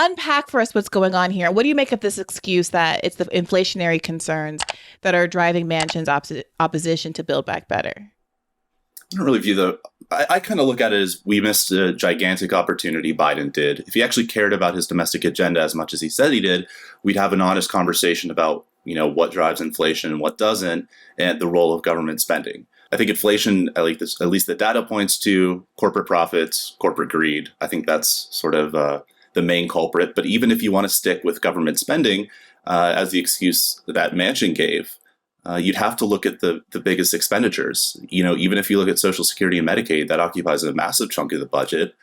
unpack for us what's going on here. What do you make of this excuse that it's the inflationary concerns that are driving Manchin's opposition to Build Back Better? I don't really view I kind of look at it as we missed a gigantic opportunity Biden did. If he actually cared about his domestic agenda as much as he said he did, we'd have an honest conversation about, what drives inflation and what doesn't, and the role of government spending. I think inflation, at least the data points to corporate profits, corporate greed. I think that's sort of the main culprit. But even if you want to stick with government spending as the excuse that Manchin gave, you'd have to look at the biggest expenditures. Even if you look at Social Security and Medicaid, that occupies a massive chunk of the budget.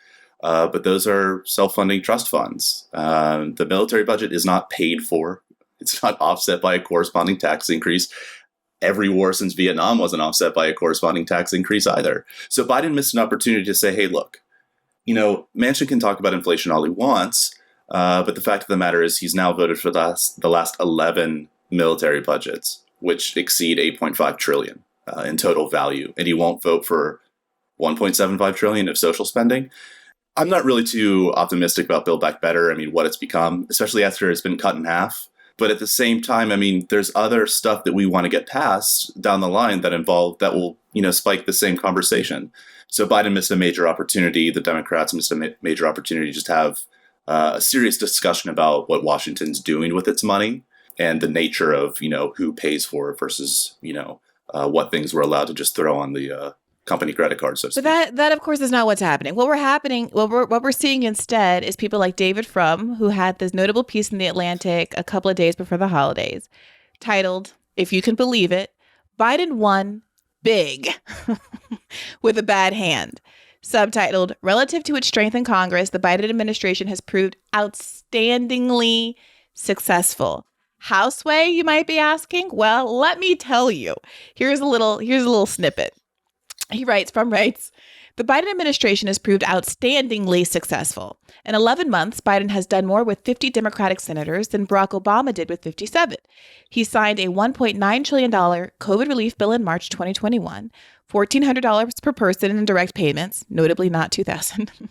But those are self-funding trust funds. The military budget is not paid for. It's not offset by a corresponding tax increase. Every war since Vietnam wasn't offset by a corresponding tax increase either. So Biden missed an opportunity to say, hey, look, Manchin can talk about inflation all he wants, but the fact of the matter is he's now voted for the last 11 military budgets, which exceed 8.5 trillion in total value. And he won't vote for 1.75 trillion of social spending. I'm not really too optimistic about Build Back Better. What it's become, especially after it's been cut in half. But at the same time, there's other stuff that we want to get past down the line that will, spike the same conversation. So Biden missed a major opportunity. The Democrats missed a major opportunity to just have a serious discussion about what Washington's doing with its money and the nature of, who pays for it versus, what things we're allowed to just throw on the company credit card. So but that of course is not what's happening. What we're seeing instead is people like David Frum, who had this notable piece in The Atlantic a couple of days before the holidays, titled, if you can believe it, Biden won big with a bad hand. Subtitled, relative to its strength in Congress, the Biden administration has proved outstandingly successful. How sway, you might be asking? Well, let me tell you. Here's a little snippet. Frum writes, the Biden administration has proved outstandingly successful. In 11 months, Biden has done more with 50 Democratic senators than Barack Obama did with 57. He signed a $1.9 trillion COVID relief bill in March 2021, $1,400 per person in direct payments, notably not $2,000.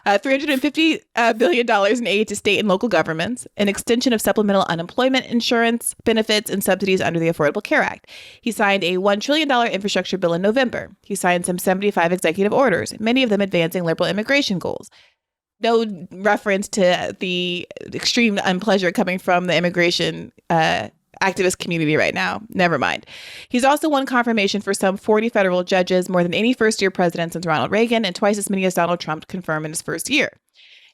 $350 billion in aid to state and local governments, an extension of supplemental unemployment insurance benefits and subsidies under the Affordable Care Act. He signed a $1 trillion infrastructure bill in November. He signed some 75 executive orders, many of them advancing liberal immigration goals. No reference to the extreme unpleasure coming from the immigration activist community right now. Never mind. He's also won confirmation for some 40 federal judges, more than any first-year president since Ronald Reagan, and twice as many as Donald Trump confirmed in his first year.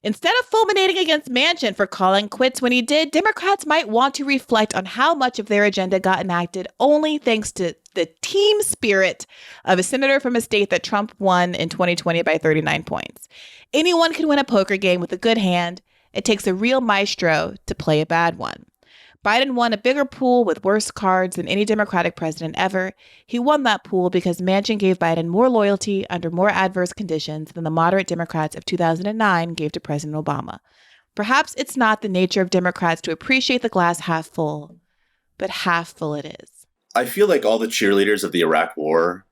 Instead of fulminating against Manchin for calling quits when he did, Democrats might want to reflect on how much of their agenda got enacted only thanks to the team spirit of a senator from a state that Trump won in 2020 by 39 points. Anyone can win a poker game with a good hand. It takes a real maestro to play a bad one. Biden won a bigger pool with worse cards than any Democratic president ever. He won that pool because Manchin gave Biden more loyalty under more adverse conditions than the moderate Democrats of 2009 gave to President Obama. Perhaps it's not the nature of Democrats to appreciate the glass half full, but half full it is. I feel like all the cheerleaders of the Iraq War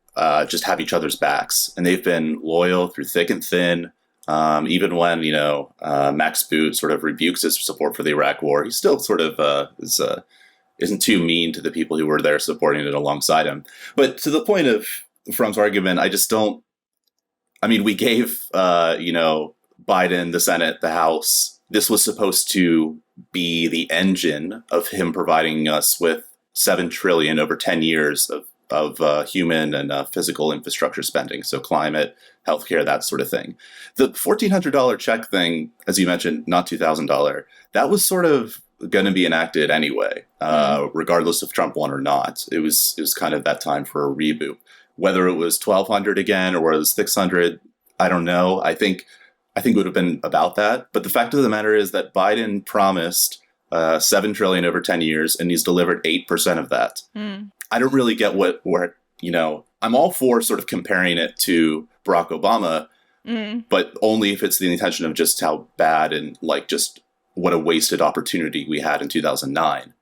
just have each other's backs, and they've been loyal through thick and thin. Even when, Max Boot sort of rebukes his support for the Iraq War, he still sort of isn't too mean to the people who were there supporting it alongside him. But to the point of Frum's argument, I just don't. We gave, Biden, the Senate, the House. This was supposed to be the engine of him providing us with $7 trillion over 10 years of human and physical infrastructure spending. So climate, healthcare, that sort of thing. The $1,400 check thing, as you mentioned, not $2,000, that was sort of going to be enacted anyway, regardless if Trump won or not. It was kind of that time for a reboot. Whether it was $1,200 again or whether it was $600, I don't know. I think it would have been about that. But the fact of the matter is that Biden promised $7 trillion over 10 years, and he's delivered 8% of that. I don't really get I'm all for sort of comparing it to Barack Obama, but only if it's the intention of just how bad and just what a wasted opportunity we had in 2009.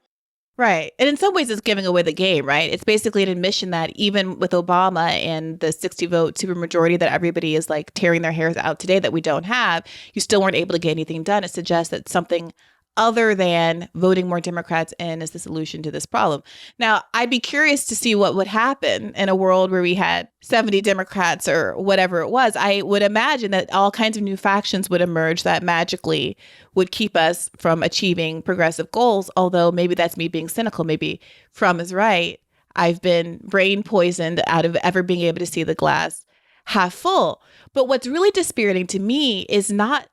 Right. And in some ways, it's giving away the game, right? It's basically an admission that even with Obama and the 60 vote supermajority that everybody is like tearing their hairs out today that we don't have, you still weren't able to get anything done. It suggests that something other than voting more Democrats in is the solution to this problem. Now, I'd be curious to see what would happen in a world where we had 70 Democrats or whatever it was. I would imagine that all kinds of new factions would emerge that magically would keep us from achieving progressive goals. Although maybe that's me being cynical. Maybe Frum is right. I've been brain poisoned out of ever being able to see the glass half full. But what's really dispiriting to me is not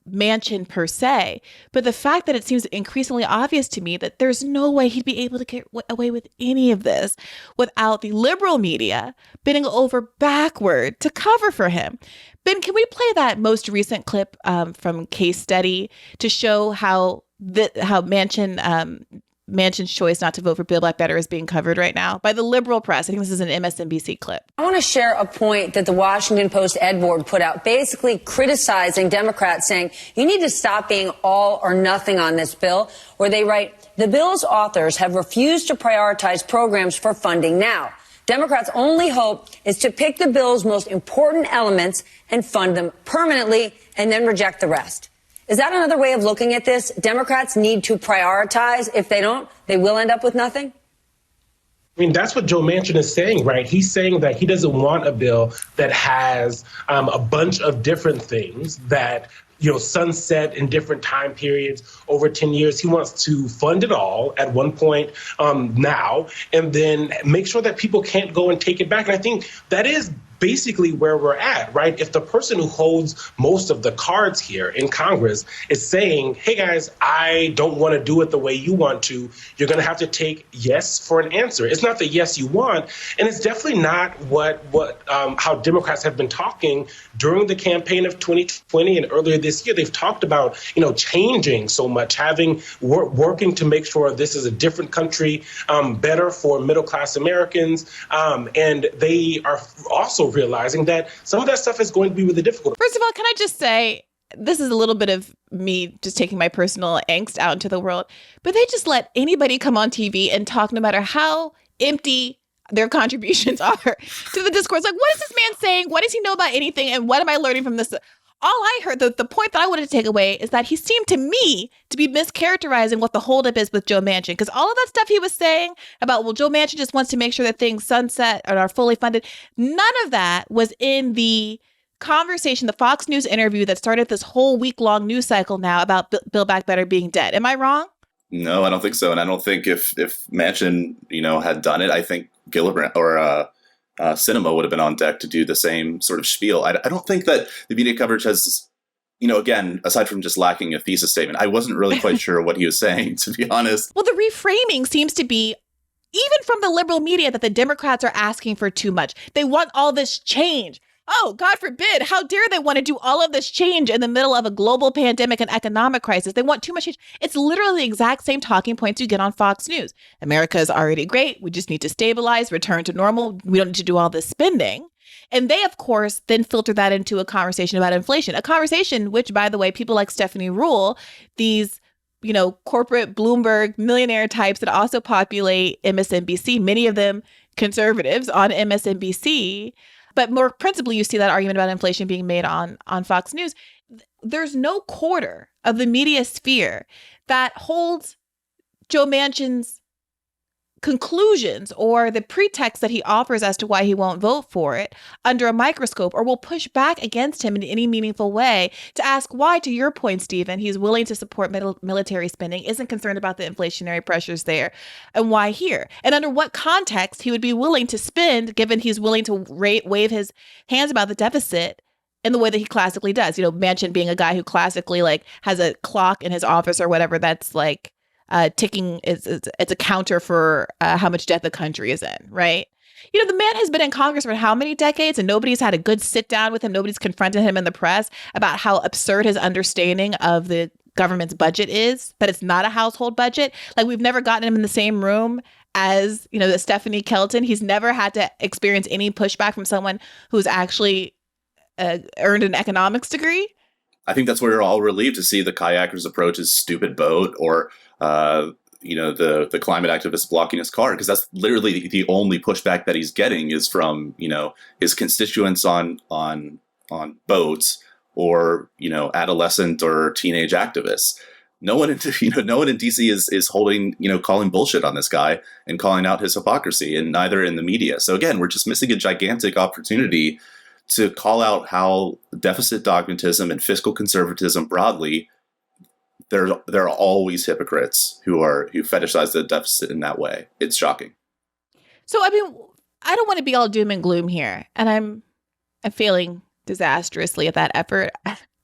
Manchin per se, but the fact that it seems increasingly obvious to me that there's no way he'd be able to get away with any of this without the liberal media bending over backward to cover for him. Ben, can we play that most recent clip from Case Study to show how Manchin's choice not to vote for Build Back Better is being covered right now by the liberal press? I think this is an MSNBC clip. I want to share a point that the Washington Post Ed Board put out, basically criticizing Democrats, saying you need to stop being all or nothing on this bill, where they write, the bill's authors have refused to prioritize programs for funding now. Democrats' only hope is to pick the bill's most important elements and fund them permanently and then reject the rest. Is that another way of looking at this? Democrats need to prioritize. If they don't, they will end up with nothing? I mean, that's what Joe Manchin is saying, right? He's saying that he doesn't want a bill that has a bunch of different things that, sunset in different time periods over 10 years. He wants to fund it all at one point now, and then make sure that people can't go and take it back. And I think that is basically where we're at, right? If the person who holds most of the cards here in Congress is saying, hey, guys, I don't want to do it the way you want to, you're going to have to take yes for an answer. It's not the yes you want. And it's definitely not how Democrats have been talking during the campaign of 2020 and earlier this year. They've talked about, changing so much, working to make sure this is a different country, better for middle-class Americans. And they are also realizing that some of that stuff is going to be really difficult. First of all, can I just say, this is a little bit of me just taking my personal angst out into the world, but they just let anybody come on TV and talk, no matter how empty their contributions are to the discourse. Like, what is this man saying? What does he know about anything? And what am I learning from this? All I heard, the point that I wanted to take away is that he seemed to me to be mischaracterizing what the holdup is with Joe Manchin. Because all of that stuff he was saying about, well, Joe Manchin just wants to make sure that things sunset and are fully funded, none of that was in the conversation, the Fox News interview that started this whole week-long news cycle now about Build Back Better being dead. Am I wrong? No, I don't think so. And I don't think if Manchin, had done it, I think Gillibrand or Cinema would have been on deck to do the same sort of spiel. I don't think that the media coverage has, again, aside from just lacking a thesis statement, I wasn't really quite sure what he was saying, to be honest. Well, the reframing seems to be, even from the liberal media, that the Democrats are asking for too much. They want all this change. Oh, God forbid. How dare they want to do all of this change in the middle of a global pandemic and economic crisis? They want too much change. It's literally the exact same talking points you get on Fox News. America is already great. We just need to stabilize, return to normal. We don't need to do all this spending. And they, of course, then filter that into a conversation about inflation, a conversation which, by the way, people like Stephanie Ruhle, these corporate Bloomberg millionaire types that also populate MSNBC, many of them conservatives on MSNBC. But more principally, you see that argument about inflation being made on Fox News. There's no quarter of the media sphere that holds Joe Manchin's conclusions or the pretext that he offers as to why he won't vote for it under a microscope, or will push back against him in any meaningful way to ask why, to your point, Stephen, he's willing to support military spending, isn't concerned about the inflationary pressures there, and why here, and under what context he would be willing to spend, given he's willing to wave his hands about the deficit in the way that he classically does. Manchin being a guy who classically has a clock in his office or whatever that's ticking, it's a counter for how much debt the country is in, right? The man has been in Congress for how many decades, and nobody's had a good sit down with him. Nobody's confronted him in the press about how absurd his understanding of the government's budget is, that it's not a household budget. We've never gotten him in the same room as, the Stephanie Kelton. He's never had to experience any pushback from someone who's actually earned an economics degree. I think that's where we're all relieved to see the kayakers approach his stupid boat, or the climate activists blocking his car, because that's literally the only pushback that he's getting is from, his constituents on boats or, adolescent or teenage activists. No one in DC is holding, calling bullshit on this guy and calling out his hypocrisy, and neither in the media. So again, we're just missing a gigantic opportunity to call out how deficit dogmatism and fiscal conservatism broadly, there are always hypocrites who fetishize the deficit in that way. It's shocking. So, I mean, I don't want to be all doom and gloom here, and I'm failing disastrously at that effort.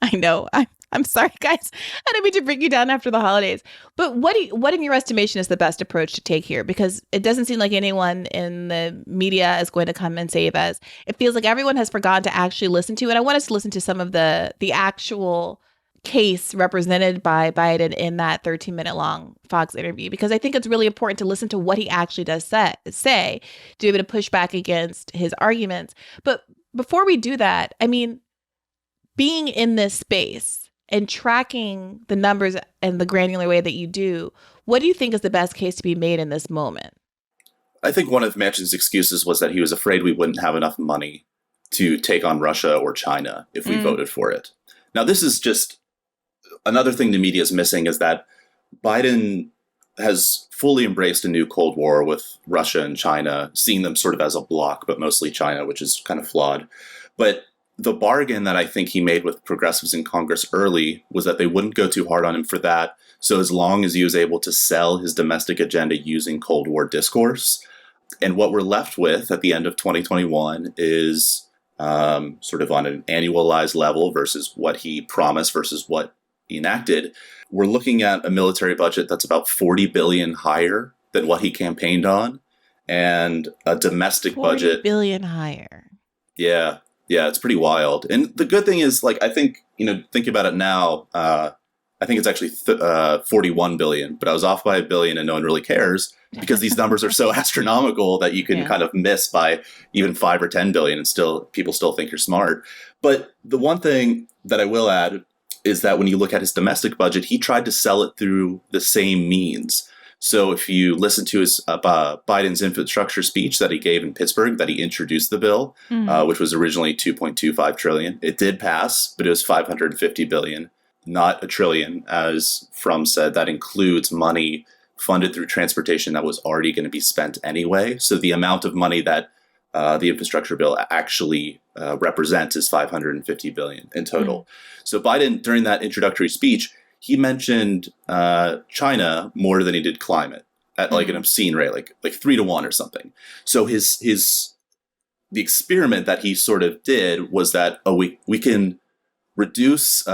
I know. I'm sorry, guys. I don't mean to bring you down after the holidays. But what in your estimation is the best approach to take here? Because it doesn't seem like anyone in the media is going to come and save us. It feels like everyone has forgotten to actually listen to, and I want us to listen to some of the actual case represented by Biden in that 13-minute long Fox interview, because I think it's really important to listen to what he actually does say to be able to push back against his arguments. But before we do that, I mean, being in this space and tracking the numbers and the granular way that you do, what do you think is the best case to be made in this moment? I think one of Manchin's excuses was that he was afraid we wouldn't have enough money to take on Russia or China if we voted for it. Now, this is just another thing the media is missing, is that Biden has fully embraced a new Cold War with Russia and China, seeing them sort of as a bloc, but mostly China, which is kind of flawed. But the bargain that I think he made with progressives in Congress early was that they wouldn't go too hard on him for that. So as long as he was able to sell his domestic agenda using Cold War discourse, and what we're left with at the end of 2021 is sort of on an annualized level versus what he promised versus what he enacted, we're looking at a military budget that's about $40 billion higher than what he campaigned on, and a domestic budget $40 billion higher. Yeah, it's pretty wild. And the good thing is, like, I think, think about it now, I think it's actually 41 billion, but I was off by $1 billion and no one really cares because these numbers are so astronomical that you can kind of miss by even 5 or 10 billion and people still think you're smart. But the one thing that I will add is that when you look at his domestic budget, he tried to sell it through the same means. So if you listen to his Biden's infrastructure speech that he gave in Pittsburgh, that he introduced the bill, which was originally $2.25 trillion, it did pass, but it was $550 billion, not $1 trillion, as Frum said. That includes money funded through transportation that was already going to be spent anyway. So the amount of money that the infrastructure bill actually represents is $550 billion in total. So Biden, during that introductory speech, he mentioned China more than he did climate at like an obscene rate, like 3-to-1 or something. So the experiment that he sort of did was that we can reduce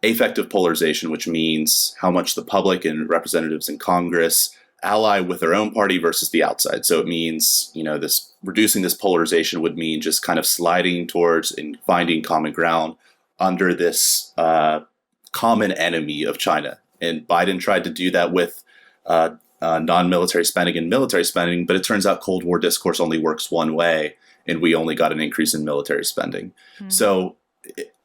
affective polarization, which means how much the public and representatives in Congress ally with their own party versus the outside. So it means, this reducing this polarization would mean just kind of sliding towards and finding common ground under this common enemy of China. And Biden tried to do that with non-military spending and military spending, but it turns out Cold War discourse only works one way, and we only got an increase in military spending. So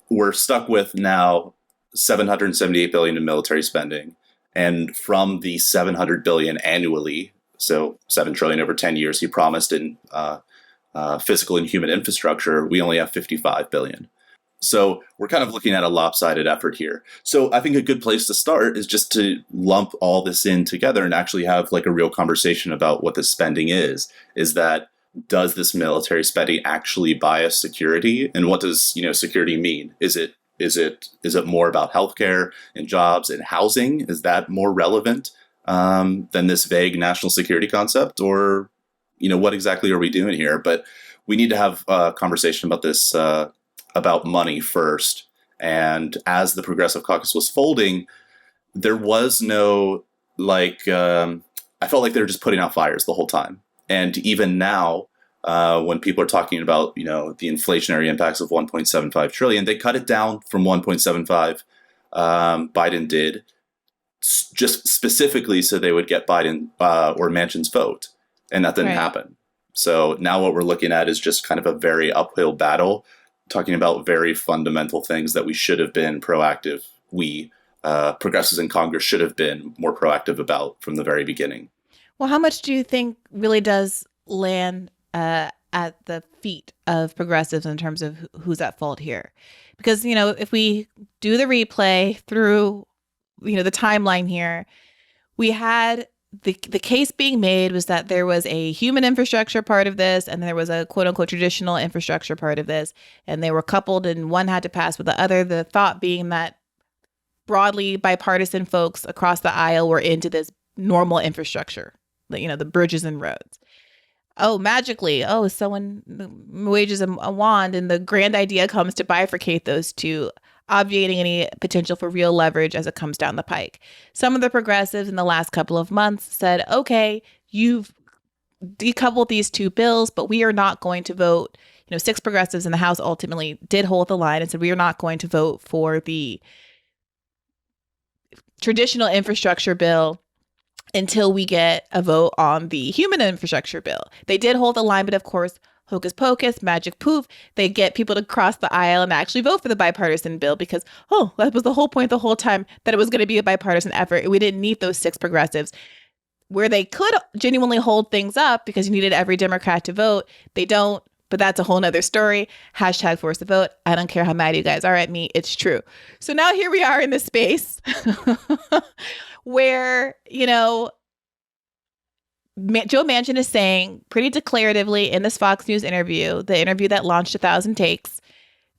we're stuck with now $778 billion in military spending. And from the $700 billion annually, so $7 trillion over 10 years, he promised in physical and human infrastructure, we only have $55 billion. So we're kind of looking at a lopsided effort here. So I think a good place to start is just to lump all this in together and actually have like a real conversation about what this spending is. Is that, does this military spending actually buy us security? And what does, security mean? Is it more about healthcare and jobs and housing? Is that more relevant than this vague national security concept? Or, what exactly are we doing here? But we need to have a conversation about this, about money first. And as the Progressive Caucus was folding, there was no, I felt like they were just putting out fires the whole time. And even now, when people are talking about, the inflationary impacts of 1.75 trillion, they cut it down from 1.75. Biden did, just specifically so they would get Biden or Manchin's vote. And that didn't happen. So now what we're looking at is just kind of a very uphill battle, talking about very fundamental things that we should have been proactive, progressives in Congress should have been more proactive about from the very beginning. Well, how much do you think really does land at the feet of progressives in terms of who's at fault here? Because, if we do the replay through, the timeline here, we had the case being made was that there was a human infrastructure part of this, and there was a quote unquote traditional infrastructure part of this, and they were coupled and one had to pass with the other. The thought being that broadly bipartisan folks across the aisle were into this normal infrastructure, the bridges and roads. Oh, magically, someone wages a wand and the grand idea comes to bifurcate those two, obviating any potential for real leverage as it comes down the pike. Some of the progressives in the last couple of months said, okay, you've decoupled these two bills, but we are not going to vote. 6 progressives in the House ultimately did hold the line and said, we are not going to vote for the traditional infrastructure bill until we get a vote on the human infrastructure bill. They did hold the line, but of course, hocus pocus, magic poof, they get people to cross the aisle and actually vote for the bipartisan bill because, that was the whole point the whole time, that it was going to be a bipartisan effort. We didn't need those 6 progressives. Where they could genuinely hold things up because you needed every Democrat to vote, they don't, but that's a whole nother story. # force the vote. I don't care how mad you guys are at me. It's true. So now here we are in this space where, Joe Manchin is saying pretty declaratively in this Fox News interview, the interview that launched 1,000 takes,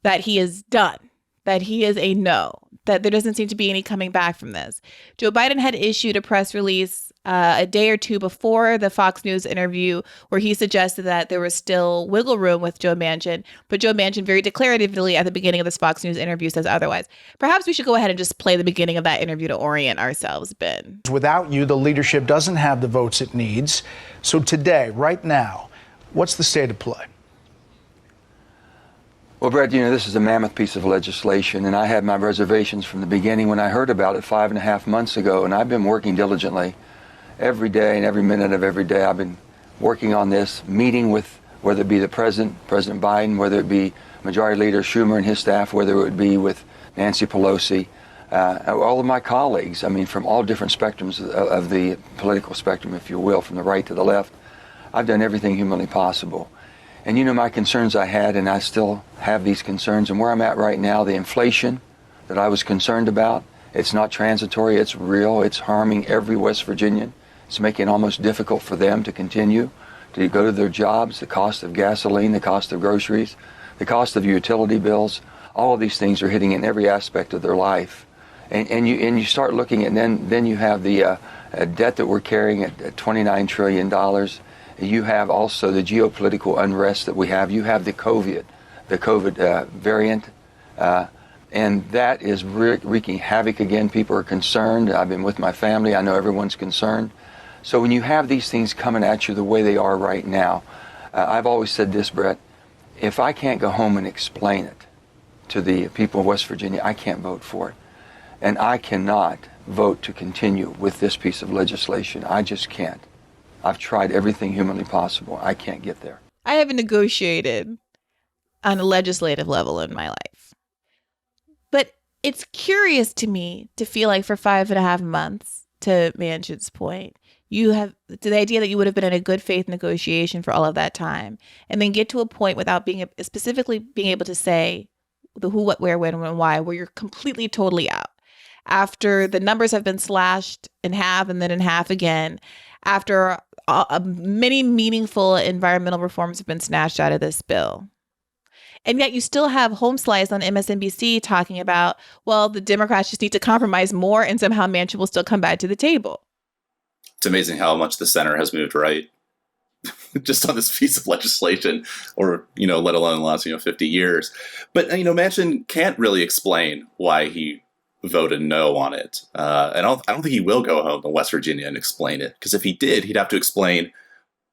that he is done, that he is a no, that there doesn't seem to be any coming back from this. Joe Biden had issued a press release a day or two before the Fox News interview where he suggested that there was still wiggle room with Joe Manchin, but Joe Manchin very declaratively at the beginning of this Fox News interview says otherwise. Perhaps we should go ahead and just play the beginning of that interview to orient ourselves, Ben. Without you, the leadership doesn't have the votes it needs. So today, right now, what's the state of play? Well, Brett, this is a mammoth piece of legislation, and I had my reservations from the beginning when I heard about it 5.5 months ago, and I've been working diligently every day and every minute of every day. I've been working on this, meeting with, whether it be the President Biden, whether it be Majority Leader Schumer and his staff, whether it would be with Nancy Pelosi, all of my colleagues, from all different spectrums of the political spectrum, if you will, from the right to the left. I've done everything humanly possible. And my concerns I had, and I still have these concerns, and where I'm at right now, the inflation that I was concerned about, it's not transitory, it's real, it's harming every West Virginian. It's making it almost difficult for them to continue to go to their jobs, the cost of gasoline, the cost of groceries, the cost of utility bills. All of these things are hitting in every aspect of their life. And you start looking at, then you have the debt that we're carrying at $29 trillion. You have also the geopolitical unrest that we have. You have the COVID variant, and that is wreaking havoc again. People are concerned. I've been with my family. I know everyone's concerned. So when you have these things coming at you the way they are right now, I've always said this, Brett, if I can't go home and explain it to the people of West Virginia, I can't vote for it. And I cannot vote to continue with this piece of legislation. I just can't. I've tried everything humanly possible. I can't get there. I haven't negotiated on a legislative level in my life. But it's curious to me to feel like for 5.5 months, to Manchin's point, you have the idea that you would have been in a good faith negotiation for all of that time, and then get to a point without specifically being able to say the who, what, where, when, and why, where you're completely, totally out. After the numbers have been slashed in half and then in half again, after many meaningful environmental reforms have been snatched out of this bill. And yet you still have Home Slice on MSNBC talking about, well, the Democrats just need to compromise more and somehow Manchin will still come back to the table. It's amazing how much the center has moved right just on this piece of legislation, or, let alone the last, 50 years. But, Manchin can't really explain why he voted no on it. And I don't think he will go home to West Virginia and explain it, because if he did, he'd have to explain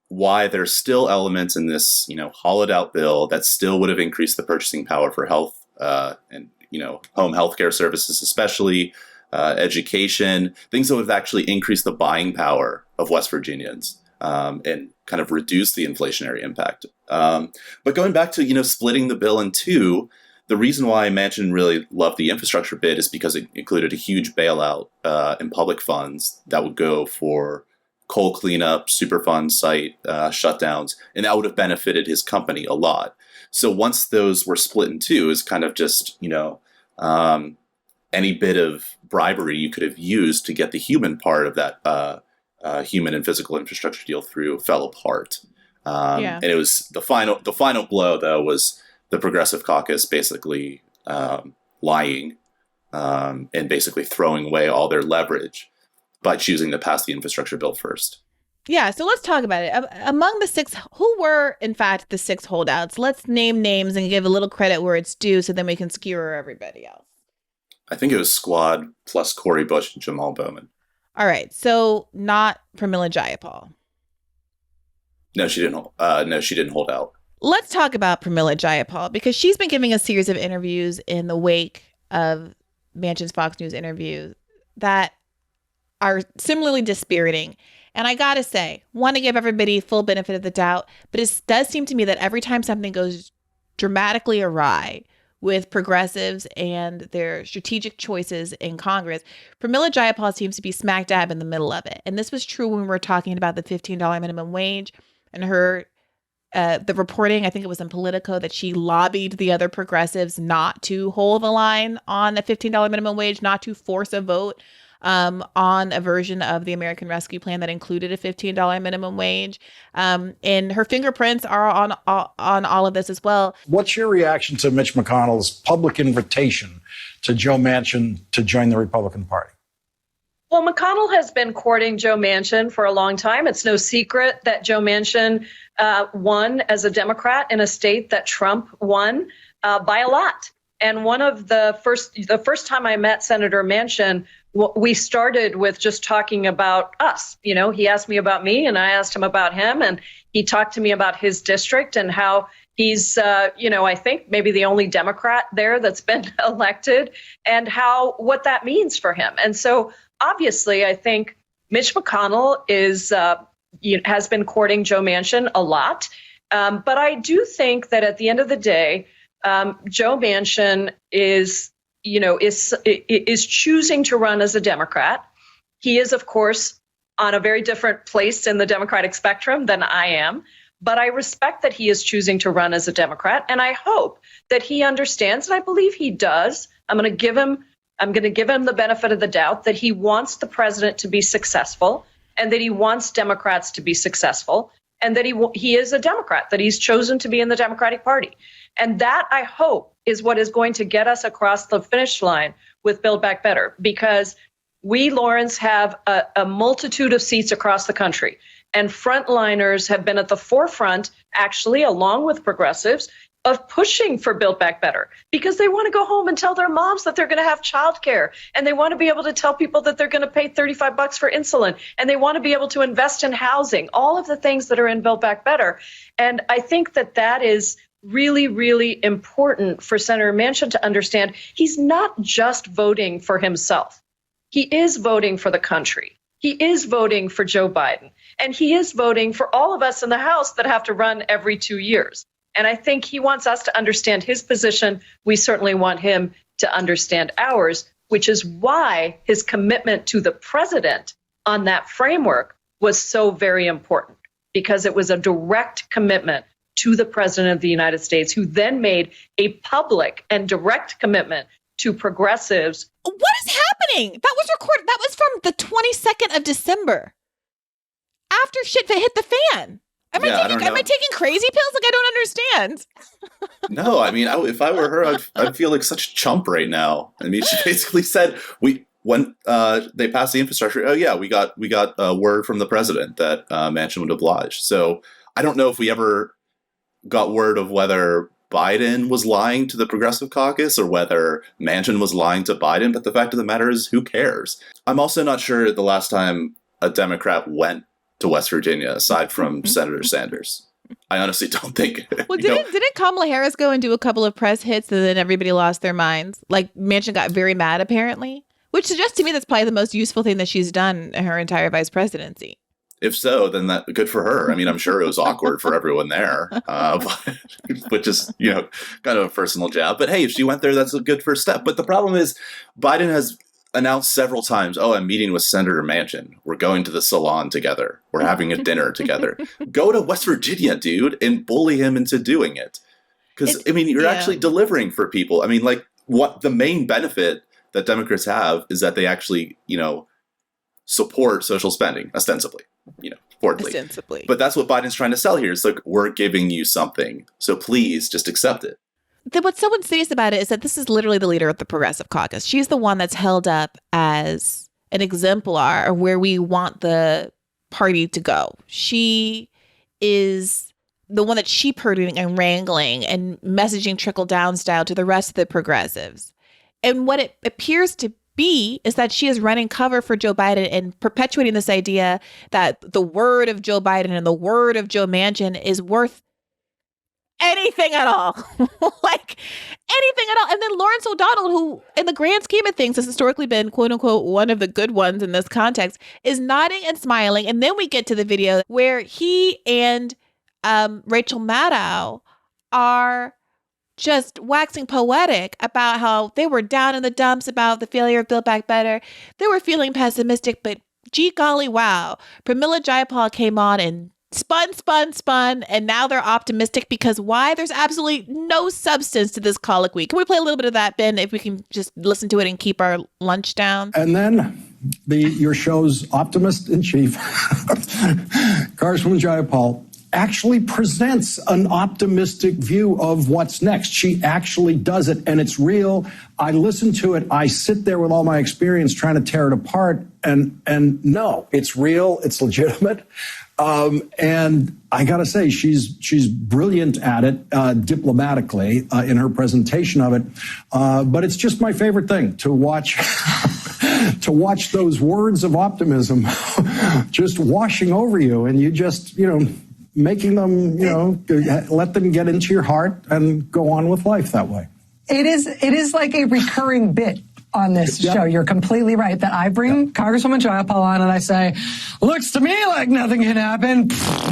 why there's still elements in this, hollowed out bill that still would have increased the purchasing power for health and, home healthcare services, especially education, things that would have actually increased the buying power of West Virginians and kind of reduce the inflationary impact. But going back to, splitting the bill in two, the reason why Manchin really loved the infrastructure bid is because it included a huge bailout in public funds that would go for coal cleanup, Superfund site shutdowns, and that would have benefited his company a lot. So once those were split in two, it's kind of just, any bit of bribery you could have used to get the human part of that human and physical infrastructure deal through fell apart. And it was the final blow, though, was the Progressive Caucus basically lying and basically throwing away all their leverage by choosing to pass the infrastructure bill first. Yeah, so let's talk about it. Among the six, who were, in fact, the six holdouts? Let's name names and give a little credit where it's due so then we can skewer everybody else. I think it was Squad plus Cori Bush and Jamal Bowman. All right, so not Pramila Jayapal. No, she didn't hold out. Let's talk about Pramila Jayapal because she's been giving a series of interviews in the wake of Manchin's Fox News interview that are similarly dispiriting. And I gotta say, want to give everybody full benefit of the doubt, but it does seem to me that every time something goes dramatically awry with progressives and their strategic choices in Congress, Pramila Jayapal seems to be smack dab in the middle of it. And this was true when we were talking about the $15 minimum wage and her the reporting, I think it was in Politico, that she lobbied the other progressives not to hold the line on a $15 minimum wage, not to force a vote on a version of the American Rescue Plan that included a $15 minimum wage. And her fingerprints are on all of this as well. What's your reaction to Mitch McConnell's public invitation to Joe Manchin to join the Republican Party? Well, McConnell has been courting Joe Manchin for a long time. It's no secret that Joe Manchin won as a Democrat in a state that Trump won by a lot. And one of the first time I met Senator Manchin, we started with just talking about us. You know, he asked me about me and I asked him about him, and he talked to me about his district and how he's, I think maybe the only Democrat there that's been elected, and what that means for him. And so obviously, I think Mitch McConnell has been courting Joe Manchin a lot. But I do think that at the end of the day, Joe Manchin is choosing to run as a Democrat. He is, of course, on a very different place in the Democratic spectrum than I am. But I respect that he is choosing to run as a Democrat. And I hope that he understands, and I believe he does. I'm going to give him the benefit of the doubt that he wants the president to be successful, and that he wants Democrats to be successful, and that he is a Democrat, that he's chosen to be in the Democratic Party. And that, I hope, is what is going to get us across the finish line with Build Back Better, because we, Lawrence, have a multitude of seats across the country, and frontliners have been at the forefront, actually, along with progressives, of pushing for Build Back Better, because they want to go home and tell their moms that they're going to have childcare, and they want to be able to tell people that they're going to pay $35 for insulin, and they want to be able to invest in housing, all of the things that are in Build Back Better. And I think that is really, really important for Senator Manchin to understand. He's not just voting for himself. He is voting for the country. He is voting for Joe Biden, and he is voting for all of us in the House that have to run every 2 years. And I think he wants us to understand his position. We certainly want him to understand ours, which is why his commitment to the president on that framework was so very important, because it was a direct commitment to the president of the United States, who then made a public and direct commitment to progressives. What is happening? That was recorded. That was from the 22nd of December, after shit hit the fan. Am I taking crazy pills? Like, I don't understand. No, I mean, if I were her, I'd feel like such a chump right now. I mean, she basically said when they passed the infrastructure. Oh yeah, we got a word from the president that Manchin would oblige. So I don't know if we ever got word of whether Biden was lying to the Progressive Caucus or whether Manchin was lying to Biden. But the fact of the matter is, who cares? I'm also not sure the last time a Democrat went to West Virginia, aside from Senator Sanders. I honestly don't think. Well, didn't Kamala Harris go and do a couple of press hits and then everybody lost their minds? Like, Manchin got very mad, apparently, which suggests to me that's probably the most useful thing that she's done in her entire vice presidency. if so, then that good for her. I mean, I'm sure it was awkward for everyone there, which is, kind of a personal jab. But hey, if she went there, that's a good first step. But the problem is Biden has announced several times, I'm meeting with Senator Manchin. We're going to the salon together. We're having a dinner together. Go to West Virginia, dude, and bully him into doing it. Because, you're actually delivering for people. I mean, like, what the main benefit that Democrats have is that they actually, support social spending, ostensibly, reportedly. Ostensibly. But that's what Biden's trying to sell here. It's like, we're giving you something. So please just accept it. What's so insidious about it is that this is literally the leader of the Progressive Caucus. She's the one that's held up as an exemplar of where we want the party to go. She is the one that's sheepherding and wrangling and messaging trickle down style to the rest of the progressives. And what it appears to be is that she is running cover for Joe Biden and perpetuating this idea that the word of Joe Biden and the word of Joe Manchin is worth anything at all. Like anything at all. And then Lawrence O'Donnell, who in the grand scheme of things has historically been quote unquote one of the good ones in this context, is nodding and smiling. And then we get to the video where he and Rachel Maddow are just waxing poetic about how they were down in the dumps about the failure of Build Back Better. They were feeling pessimistic, but gee golly, wow. Pramila Jayapal came on and spun, and now they're optimistic because why? There's absolutely no substance to this colloquy. Can we play a little bit of that, Ben, if we can just listen to it and keep our lunch down? And then your show's optimist in chief, Carson Jayapal, actually presents an optimistic view of what's next. She actually does it, and it's real. I listen to it. I sit there with all my experience trying to tear it apart, and no, it's real. It's legitimate. And I got to say, she's brilliant at it diplomatically in her presentation of it. But it's just my favorite thing to watch. To watch those words of optimism just washing over you, and you just, making them, let them get into your heart and go on with life that way. It is like a recurring bit on this show. You're completely right that I bring Congresswoman Jayapal on and I say, looks to me like nothing can happen.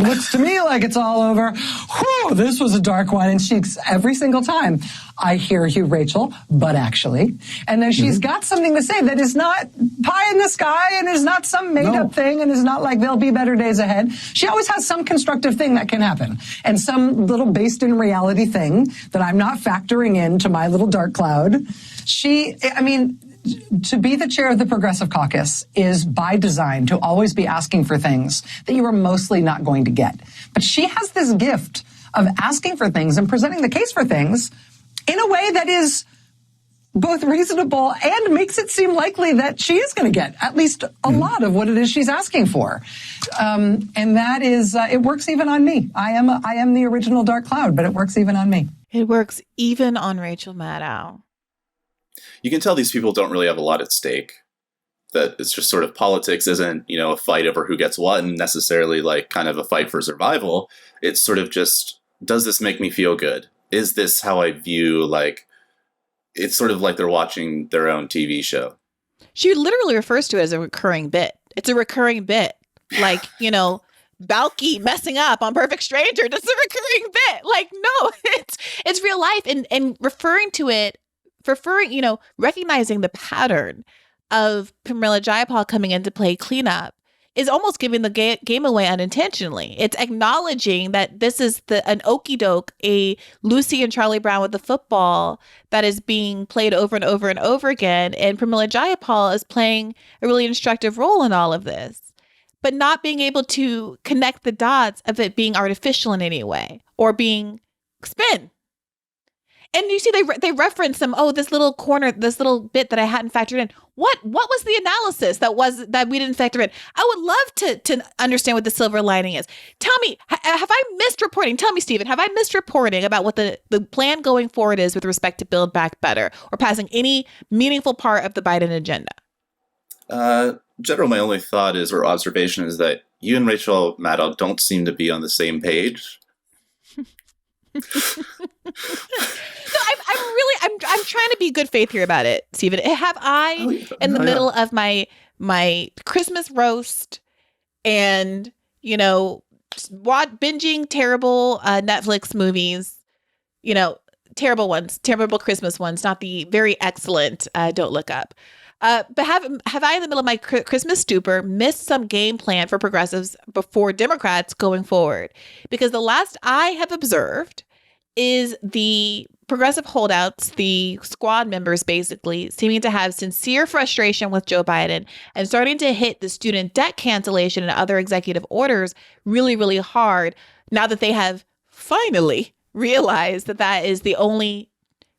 Looks to me like it's all over. Whew, this was a dark one. And she's every single time, I hear you, Rachel, but actually. And then she's got something to say that is not pie in the sky and is not some made up thing and is not like there'll be better days ahead. She always has some constructive thing that can happen and some little based in reality thing that I'm not factoring into my little dark cloud. To be the chair of the Progressive Caucus is by design to always be asking for things that you are mostly not going to get. But she has this gift of asking for things and presenting the case for things in a way that is both reasonable and makes it seem likely that she is going to get at least a lot of what it is she's asking for. And that is, it works even on me. I am the original dark cloud, but it works even on me. It works even on Rachel Maddow. You can tell these people don't really have a lot at stake. That it's just sort of politics isn't, a fight over who gets what and necessarily like kind of a fight for survival. It's sort of just, does this make me feel good? Is this how I view, it's sort of like they're watching their own TV show. She literally refers to it as a recurring bit. It's a recurring bit. Like, Balky messing up on Perfect Stranger. That's a recurring bit. Like, no, it's real life. And referring to it, recognizing the pattern of Pramila Jayapal coming in to play cleanup is almost giving the game away unintentionally. It's acknowledging that this is an okey doke, a Lucy and Charlie Brown with the football that is being played over and over and over again. And Pramila Jayapal is playing a really instructive role in all of this, but not being able to connect the dots of it being artificial in any way or being spin. And you see, they reference some, this little corner, this little bit that I hadn't factored in. What was the analysis that we didn't factor in? I would love to understand what the silver lining is. Tell me, have I missed reporting? Tell me, Stephen, have I missed reporting about what the plan going forward is with respect to Build Back Better or passing any meaningful part of the Biden agenda? General, my only thought is, or observation is that you and Rachel Maddow don't seem to be on the same page. I'm trying to be good faith here about it, Stephen. Have I, in the middle of my Christmas roast and binging terrible Netflix movies, terrible ones, terrible Christmas ones, not the very excellent Don't Look Up. But have I, in the middle of my Christmas stupor, missed some game plan for progressives before Democrats going forward? Because the last I have observed is the progressive holdouts, the squad members basically, seeming to have sincere frustration with Joe Biden and starting to hit the student debt cancellation and other executive orders really, really hard now that they have finally realized that that is the only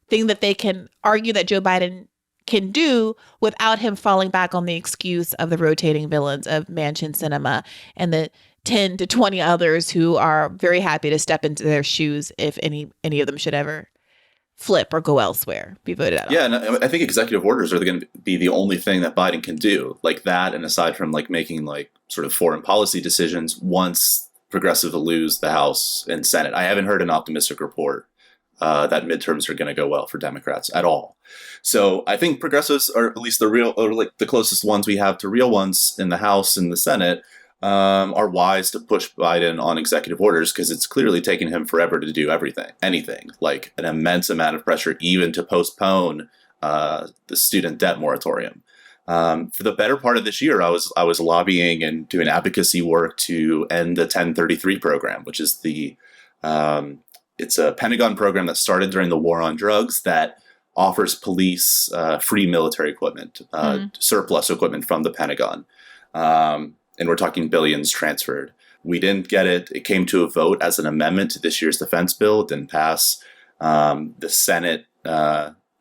thing that they can argue that Joe Biden can do without him falling back on the excuse of the rotating villains of Manchin, Cinema, and the 10 to 20 others who are very happy to step into their shoes if any of them should ever flip or go elsewhere, be voted out. Yeah, and I think executive orders are going to be the only thing that Biden can do, like that, and aside from like making like sort of foreign policy decisions once progressives lose the House and Senate. I haven't heard an optimistic report that midterms are going to go well for Democrats at all. So I think progressives are at least the real, or like the closest ones we have to real ones in the House and the Senate, are wise to push Biden on executive orders because it's clearly taken him forever to do anything, like an immense amount of pressure, even to postpone the student debt moratorium. For the better part of this year, I was lobbying and doing advocacy work to end the 1033 program, which is it's a Pentagon program that started during the war on drugs that offers police free military equipment, surplus equipment from the Pentagon. And we're talking billions transferred. We didn't get it. It came to a vote as an amendment to this year's defense bill. It didn't pass. The Senate,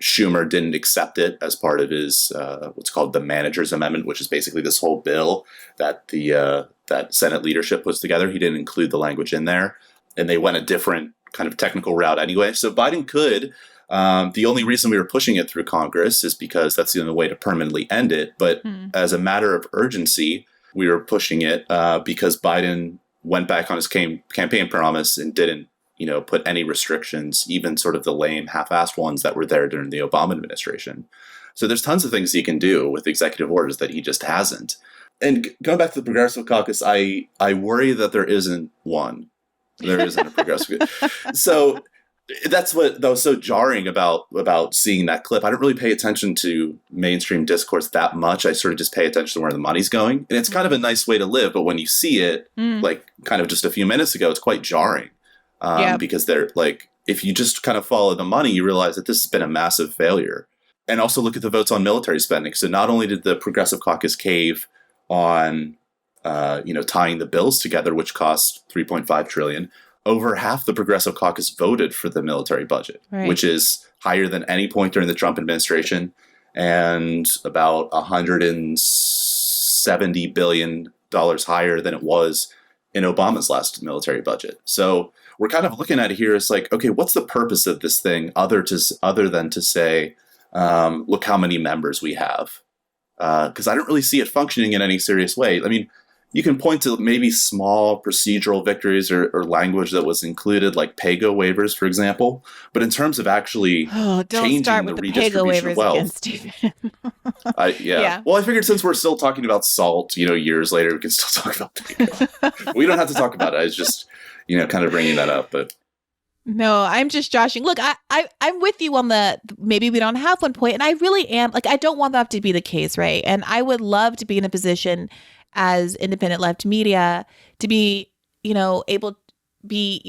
Schumer didn't accept it as part of his what's called the manager's amendment, which is basically this whole bill that that Senate leadership puts together. He didn't include the language in there. And they went a different kind of technical route anyway. So Biden could. The only reason we were pushing it through Congress is because that's the only way to permanently end it. But as a matter of urgency, we were pushing it because Biden went back on his campaign promise and didn't, put any restrictions, even sort of the lame, half-assed ones that were there during the Obama administration. So there's tons of things he can do with executive orders that he just hasn't. And going back to the Progressive Caucus, I worry that there isn't one. There isn't a Progressive. So that's what that was so jarring about seeing that clip. I don't really pay attention to mainstream discourse that much. I sort of just pay attention to where the money's going. And it's kind of a nice way to live. But when you see it, like kind of just a few minutes ago, it's quite jarring. Because they're like, if you just kind of follow the money, you realize that this has been a massive failure. And also look at the votes on military spending. So not only did the Progressive Caucus cave on, tying the bills together, which cost $3.5 trillion, over half the Progressive Caucus voted for the military budget, which is higher than any point during the Trump administration and about $170 billion higher than it was in Obama's last military budget. So we're kind of looking at it here as like, okay, what's the purpose of this thing other than to say, look how many members we have? Because I don't really see it functioning in any serious way. I mean, you can point to maybe small procedural victories or language that was included, like PAYGO waivers, for example. But in terms of actually changing the redistribution of wealth, Well, I figured since we're still talking about SALT, years later, we can still talk about PAYGO. We don't have to talk about it. I was just, kind of bringing that up. But no, I'm just joshing. Look, I'm with you on the maybe we don't have one point, and I really am. Like, I don't want that to be the case, right? And I would love to be in a position as independent left media to be, able to be,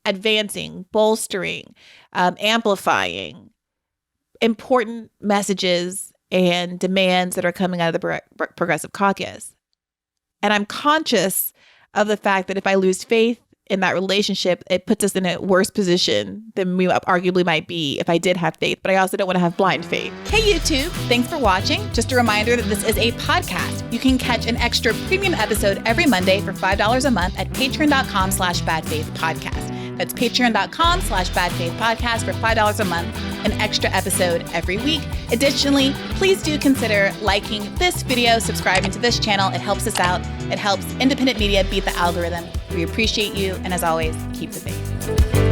advancing, bolstering, amplifying important messages and demands that are coming out of the Progressive Caucus. And I'm conscious of the fact that if I lose faith in that relationship, it puts us in a worse position than we arguably might be if I did have faith. But I also don't want to have blind faith. Hey, YouTube, thanks for watching. Just a reminder that this is a podcast. You can catch an extra premium episode every Monday for $5 a month at patreon.com/badfaithpodcast. That's patreon.com/badfaithpodcast for $5 a month, an extra episode every week. Additionally, please do consider liking this video, subscribing to this channel. It helps us out. It helps independent media beat the algorithm. We appreciate you. And as always, keep the faith.